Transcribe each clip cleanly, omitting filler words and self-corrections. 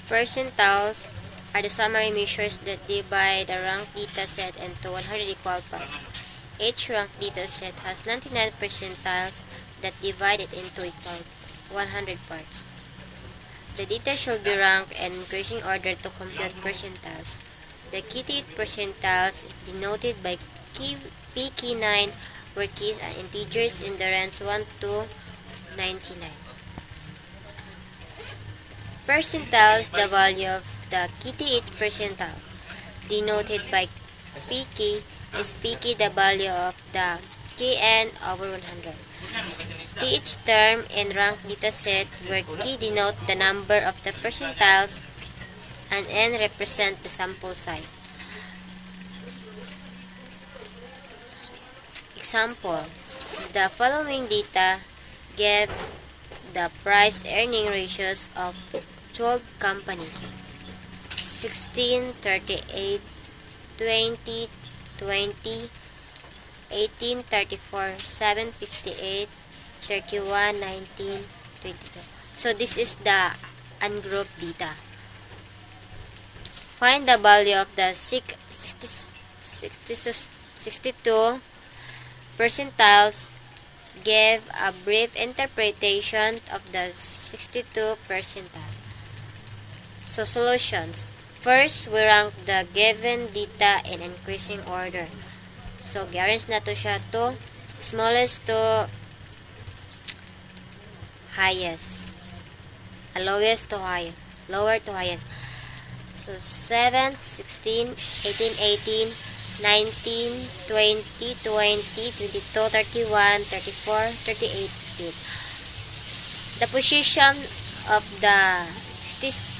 Percentiles are the summary measures that divide a ranked data set into 100 equal parts. Each ranked data set has 99 percentiles that divide it into equal 100 parts. The data should be ranked in increasing order to compute percentiles. The key to percentiles is denoted by p key 9, where keys are integers in the range 1 to 99. Percentiles, the value of the kth percentile, denoted by pk, is pk the value of the kn over 100. Each term in ranked dataset, where k denote the number of the percentiles and n represent the sample size. Example, the following data give the price earning ratios of 12 companies: 16, 38, 20, 20, 18, 34, 7, 58, 31, 19, 22. So this is the ungrouped data. Find the value of the 62 percentiles. Give a brief interpretation of the 62 percentile. So solutions. First, we rank the given data in increasing order. So gi-arrange na to siya to smallest to highest. Lowest to highest. Lower to highest. So 7, 16, 18, 18, 19, 20, 20, 22, 31, 34, 38, 8. The position of the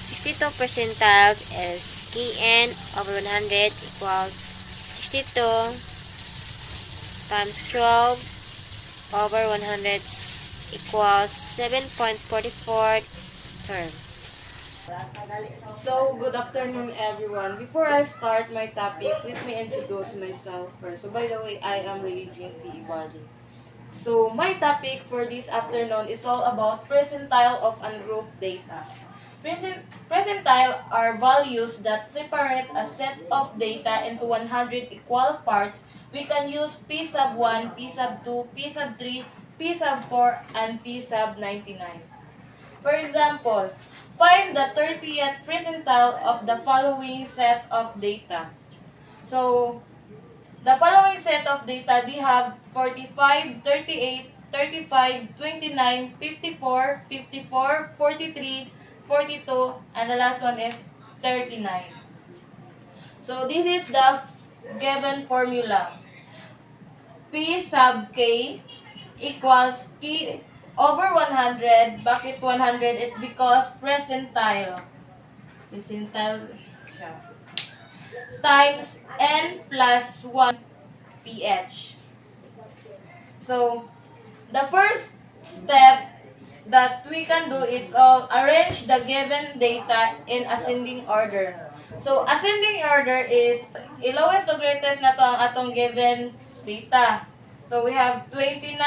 62 percentiles is kn over 100 equals 62 times 12 over 100 equals 7.44 term. So, good afternoon everyone. Before I start my topic, let me introduce myself first. So, by the way, I am Religion P. Ibardi. So, my topic for this afternoon is all about percentile of ungrouped data. Percentile are values that separate a set of data into 100 equal parts. We can use P sub 1, P sub 2, P sub 3, P sub 4, and P sub 99. For example, find the 30th percentile of the following set of data. So, the following set of data, they have 45, 38, 35, 29, 54, 54, 43, 42, and the last one is 39. So, this is the given formula. P sub k equals k over 100. Bakit 100? It's because percentile. Percentile siya. Times n plus 1 pH. So, the first step that we can do is arrange the given data in ascending order. So, ascending order is lowest to greatest na to ang atong given data. So, we have 29,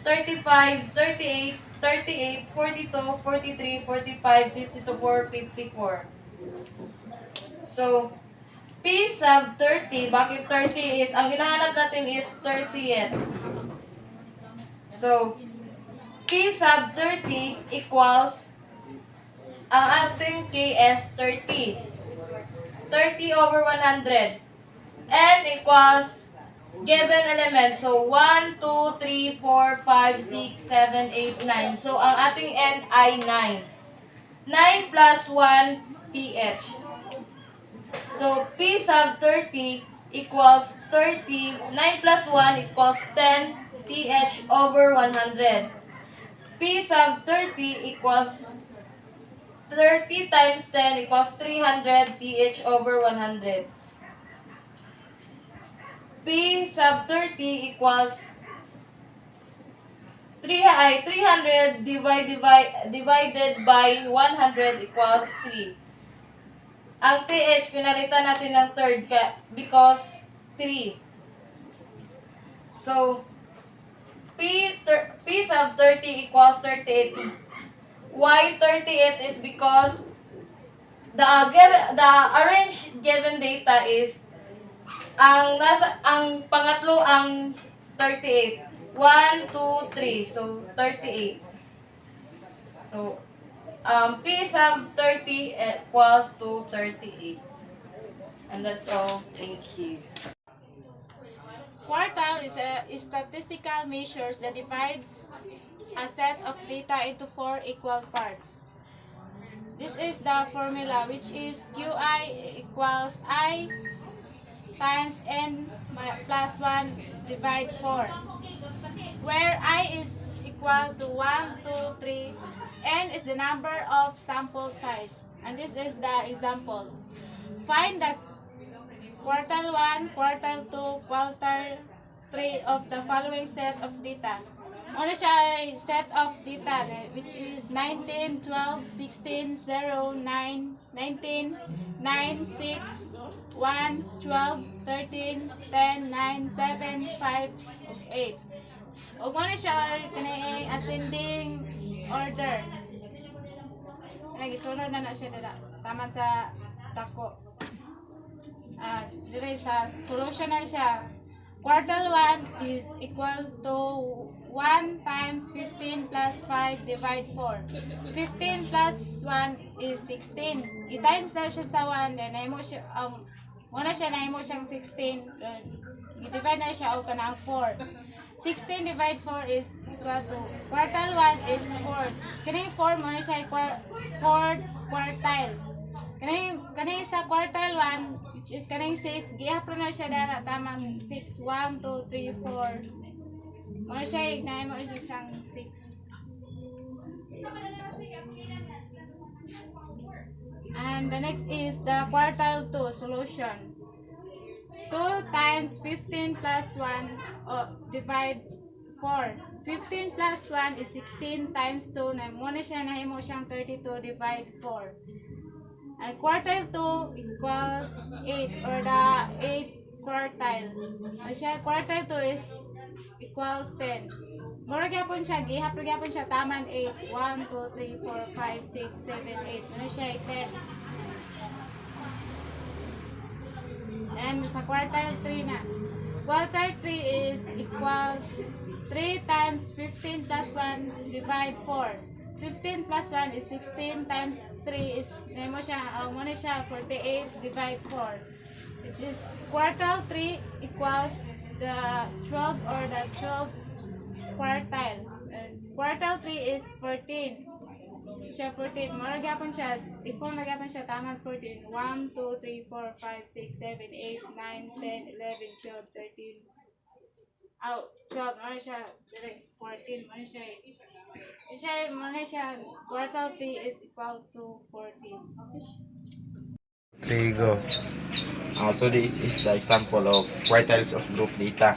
35, 38, 38, 42, 43, 45, 52, 54. So, P sub 30, bakit 30 is, ang hinahanap natin is 30th. So, P sub 30 equals, ang ating K is 30. 30 over 100. N equals given element. So, 1, 2, 3, 4, 5, 6, 7, 8, 9. So, ang ating N ay 9. 9 plus 1 pH. So, P sub 30 equals 30. 9 plus 1 equals 10 pH over 100. P sub 30 equals 30 times 10 equals 300 pH over 100. P sub 30 equals 300 divided by 100 equals 3. Ang pH, pinalitan natin ng third because 3. So, P sub 30 equals 38. Why 38 is because the arranged given data is ang pangatlo ang 38. 1, 2, 3. So 38. So P sub 30 equals to 38. And that's all. Thank you. Quartile is a statistical measures that divides a set of data into 4 equal parts. This is the formula, which is QI equals I times N plus 1 divide 4, where I is equal to 1, 2, 3, N is the number of sample size, and this is the examples. Find the quartile 1, quartile 2, quartile 3 of the following set of data. Una siya ay set of data, which is 19, 12, 16, 0, 9, 19, 9, 6, 1, 12, 13, 10, 9, 7, 5, 8. O muna siya ay ascending order. Nagisunod na siya dira. Taman sa dako. Dire sa solution na siya. Quartile 1 is equal to 1 times 15 plus 5 divide 4. 15 plus 1 is 16. I-times na siya sa 1, then naimo siya, muna siya naimo siyang 16. I-divide na siya o kanang 4. 16 divide 4 is equal to, quartile 1 is 4. Kaning 4 muna siya 4 quartile. Kaning sa quartile 1, which is kaning 6, gihapon na siya dara tamang 6, 1, 2, 3, 4. Muna siya ignahin mo siya isang 6. And the next is the quartile 2 solution. 2 times 15 plus 1 divide 4. 15 plus 1 is 16 times 2. Muna siya nahimo siyang 32 divide 4. And quartile 2 equals 8, or the 8 quartile. Siya quartile 2 is equals 10. Mura gyapon siya, gihapon gyapon siya taman 8. 1, 2, 3, 4, 5, 6, 7, 8. Ano siya 10. And sa quartile 3 na. Quartile 3 is equals 3 times 15 plus 1 divide 4. 15 plus 1 is 16 times 3 is, nemo siya, muna siya 48 divide 4. Which is quartile 3 equals the 12 or the 12 quartile. Quartile 3 is 14. Siya 14. Mura gyapon siya, ipon na gyapon siya taman 14. 1, 2, 3, 4, 5, 6, 7, 8, 9, 10, 11, 12, 13. 12. Mura siya, 14. Muna siya, quartile 3 is equal to 14. There you go. So this is the example of quartiles of group data.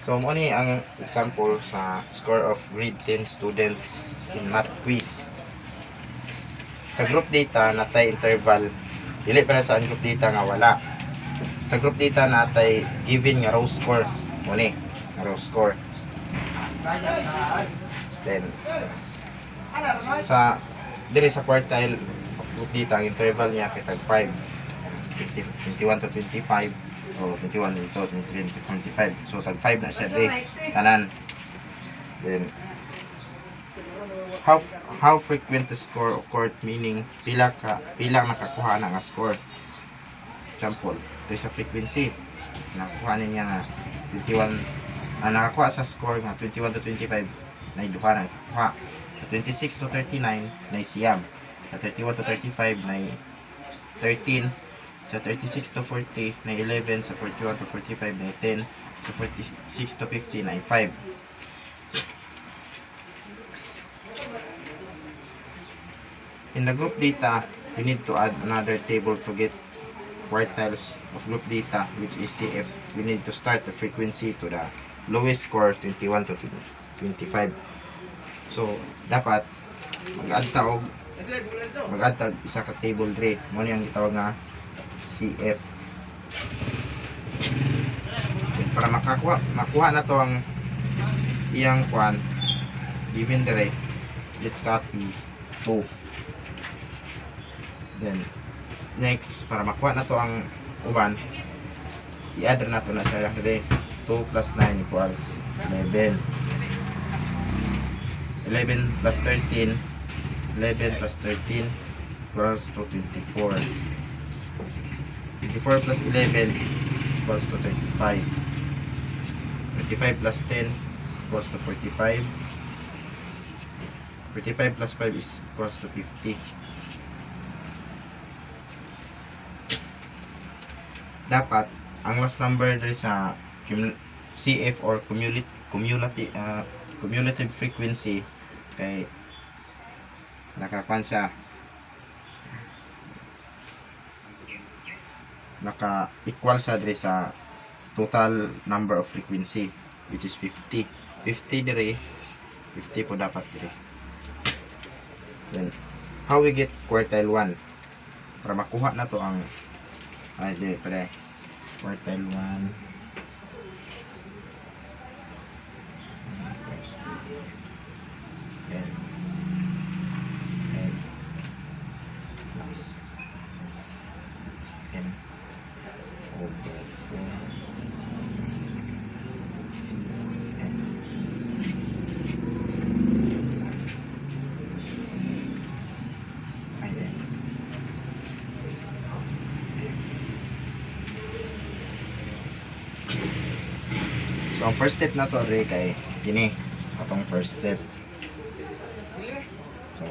So mo ni ang example sa score of grade 10 students in math quiz. Sa group data natay interval, dili para sa group data nga wala. Sa group data natay given nga row score, mo ni nga row score. Then sa dire sa quartile of group data ang interval niya kay tag 5, 21 to 25 o 21 to 23 to 25. So tag 5 na siya di tanan. Then how frequent the score occurred, meaning pila nakakuha na nga score. Example, there is a frequency nakuha niya nga 21, nakakuha sa score nga 21 to 25 na duha na kuha. Sa 26 to 39 na siyam. Sa 31 to 35 na 13. Sa 36 to 40 na 11. Sa 41 to 45 na 10. Sa 46 to 50 na 5. In the group data, you need to add another table to get quartiles of group data, which is CF. We need to start the frequency to the lowest score, 21 to 25. So dapat mag-add tag isa ka table dre, mo ni ang gitawag nga CF. Para makuha na to ang iyang kwan given dire, let's copy 2. Then next, para makuha na to ang uban, i-add na to na siya. Kasi 2 plus 9 equals 11. 11 plus 13, 11 plus 13 equals to 24. 24 plus 11 equals to 35. 35 plus 10 equals to 45. 45 plus 5 is equals to 50. Dapat ang last number diri sa CF or cumulative frequency kay nakakuan siya, naka-equal sa diri sa total number of frequency, which is 50. 50 diri, 50 po dapat diri. Then how we get quartile 1? Para makuha na to ang dili pala quartile 1 N plus N over 4 CN. Then so ang first step na to rin kay kini atong first step. So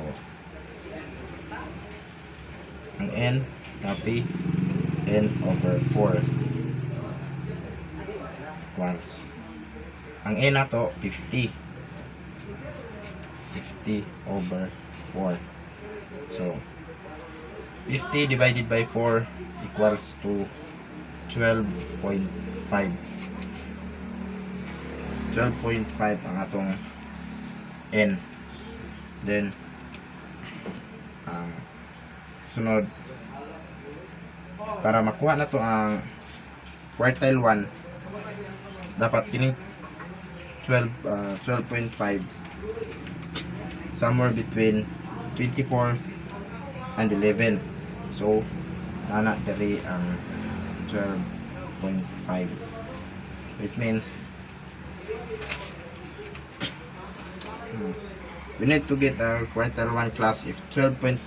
ang N copy N over 4 equals ang N na to 50 over 4. So 50 divided by 4 equals to 12.5. 12.5 ang atong N. Then sunod, para makuha na to ang quartile 1, dapat kini 12.5 somewhere between 24 and 11. So nana diri ang 12.5. It means we need to get our quartile 1 class if 12.5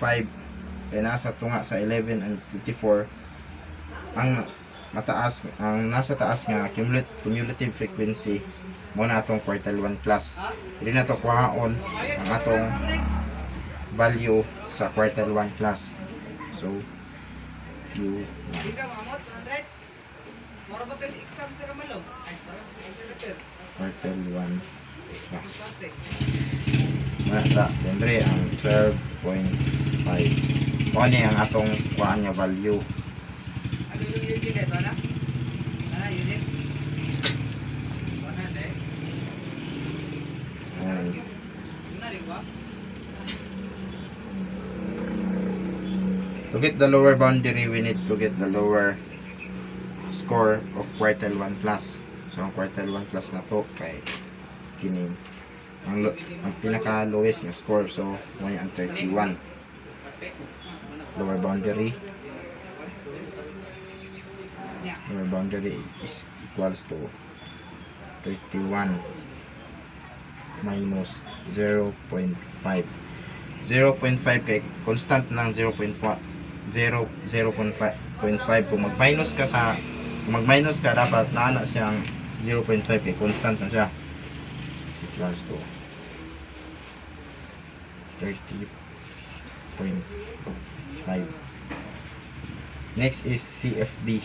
ay nasa tunga sa 11 and 24. Ang mataas, ang nasa taas nga cumulative frequency mo na atong quartile 1 class. Hindi na to kuhaon ang atong value sa quartile 1 class. So Q1 quartile 1 class. Nasa dendre ang 12.5. Kung ano ang atong kuhaan nga value. And to get the lower boundary, we need to get the lower score of quartile 1 class. So ang quartile 1 class na to kay kini ang pinaka lowest na score, so mo ang 31. Lower boundary is equals to 31 minus 0.5. 0.5 kay constant ng 0.5. Kung mag-minus ka dapat naana siyang 0.5 kay constant na siya. Is equals to 30.5. Next is CFB.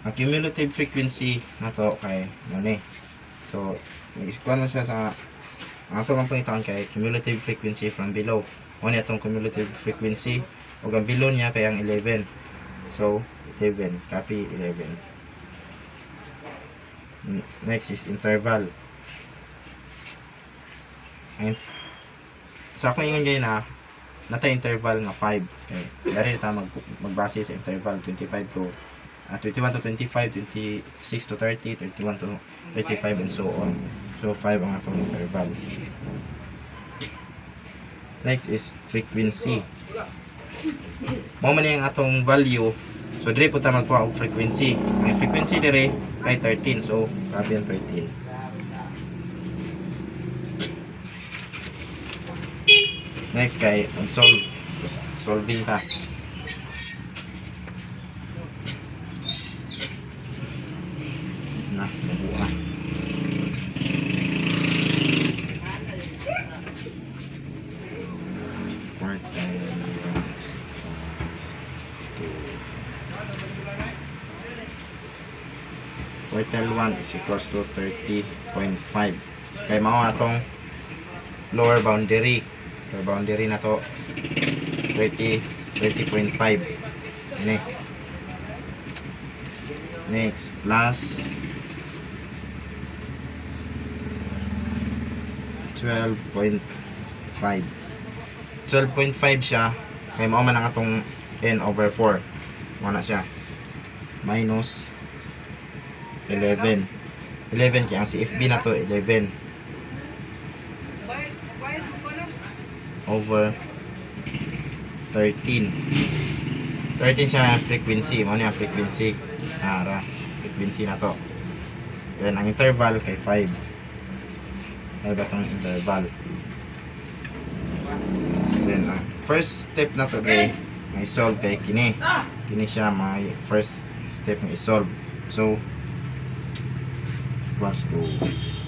Ang cumulative frequency na to kay mani. So, nag-iskuan na siya sa ang ato lang pangitaan kay cumulative frequency from below. Muna itong cumulative frequency o ang below niya kay ang 11. So, 11. Copy 11. Next is interval. And sa akong ingon ngayon na nata interval nga 5. Okay. Dari ta magbase sa interval 21 to 25, 26 to 30, 31 to 35 and so on. So 5 ang atong interval. Next is frequency. Mo man yung atong value. So dire po ta magkuha og frequency. Ang frequency dire kay 13. So kabi ang 13. Next kay mag-solve. So, solving ta. Na, nabuha. Quartile 1 is equals to 30.5. Kay mao atong lower boundary. Lower boundary na to 30.5. Ini. Next plus 12.5. 12.5 siya. Kay mao man ang atong n over 4. Mao na siya. Minus 11 kaya ang CFB na to 11 over 13 siya ang frequency. Mo niya frequency frequency na to. Then ang interval kay 5 ay batong interval. Then ang first step na to ay may solve kay kini siya may first step na i-solve. So equals to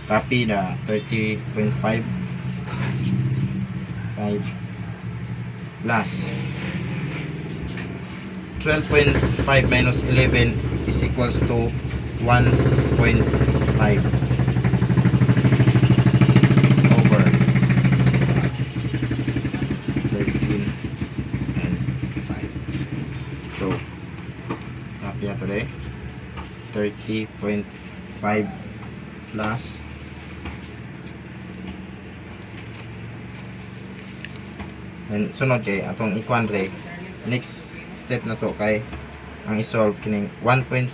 copy the 30.5 plus 12.5 minus 11 is equals to 1.5 over 13 and 5. So copy na today 30.5 plus and sunod kay atong ikuan re next step na to kay ang i-solve kining 1.5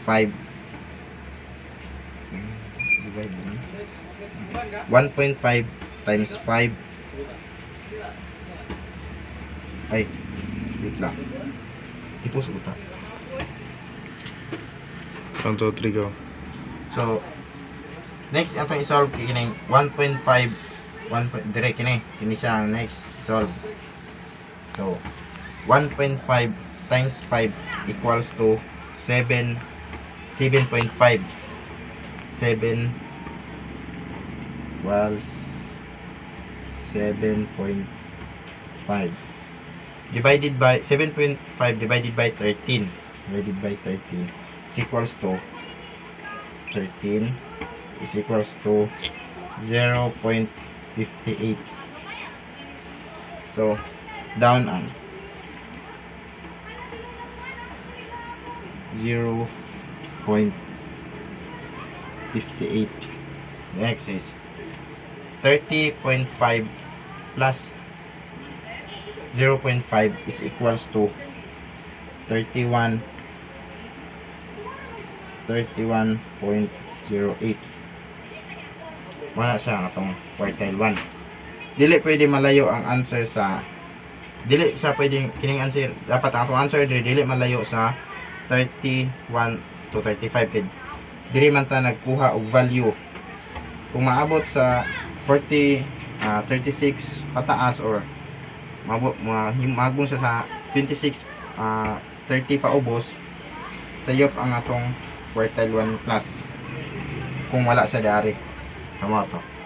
divide 1.5 times 5 ay wait lang ipos utak 1, 2, 3, go. so next atong i-solve kining 1.5 dire kini siya ang next solve. So 1.5 times 5 equals to 7.5 equals 7.5 divided by 7.5 divided by 13 is equals to 13 is equals to 0.58. So down ang 0.58. Next is 30.5 plus 0.5 is equals to 31.08. Wala siya atong quartile 1. Dili pwede malayo ang answer sa dili siya pwedeng kining answer dapat ang atong answer dili malayo sa 31 to 35 kid dili man ta nagkuha og value. Kung maabot sa 36 pataas or magong siya sa 26 30 paubos sayop ang atong quartile 1 plus kung wala sa dari. Tama to.